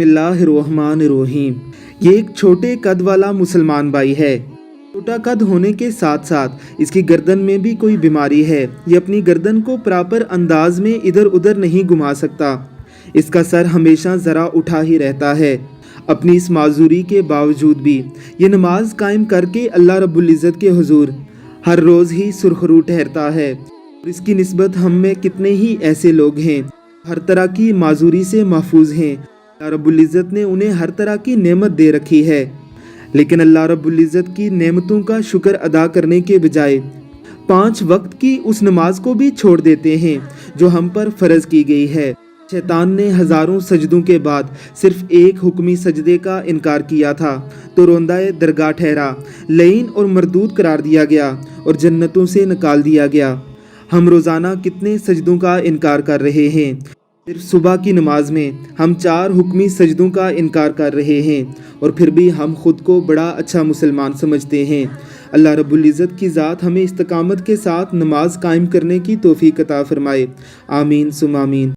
बिस्मिल्लाहिर्रहमानिर्रहीम। ये एक छोटे कद वाला मुसलमान भाई है। छोटा कद होने के साथ साथ इसकी गर्दन में भी कोई बीमारी है। ये अपनी गर्दन को प्रॉपर अंदाज में इधर उधर नहीं घुमा सकता। इसका सर हमेशा ज़रा उठा ही रहता है। अपनी इस माजूरी के बावजूद भी ये नमाज कायम करके अल्लाह रब्बुल इज़्ज़त के हुजूर हर रोज़ ही सुरखरू ठहरता है। और इसकी निस्बत हम में कितने ही ऐसे लोग हैं हर तरह की माजूरी से महफूज हैं। अल्लाह रब्बुल इज़्ज़त ने उन्हें हर तरह की नेमत दे रखी है, लेकिन अल्लाह रब्बुल इज़्ज़त की नेमतों का शुक्र अदा करने के बजाय 5 वक्त की उस नमाज को भी छोड़ देते हैं जो हम पर फ़र्ज़ की गई है। शैतान ने हज़ारों सजदों के बाद सिर्फ एक हुक्मी सजदे का इनकार किया था तो रोंदाए दरगाह ठहरा, लईन और मरदूद करार दिया गया और जन्नतों से निकाल दिया गया। हम रोज़ाना कितने सजदों का इनकार कर रहे हैं। सिर्फ सुबह की नमाज में हम 4 हुक्मी सजदों का इनकार कर रहे हैं और फिर भी हम खुद को बड़ा अच्छा मुसलमान समझते हैं। अल्लाह रब्बुल इज़्ज़त की ज़ात हमें इस्तकामत के साथ नमाज कायम करने की तौफीक अता फरमाए। आमीन सुम आमीन।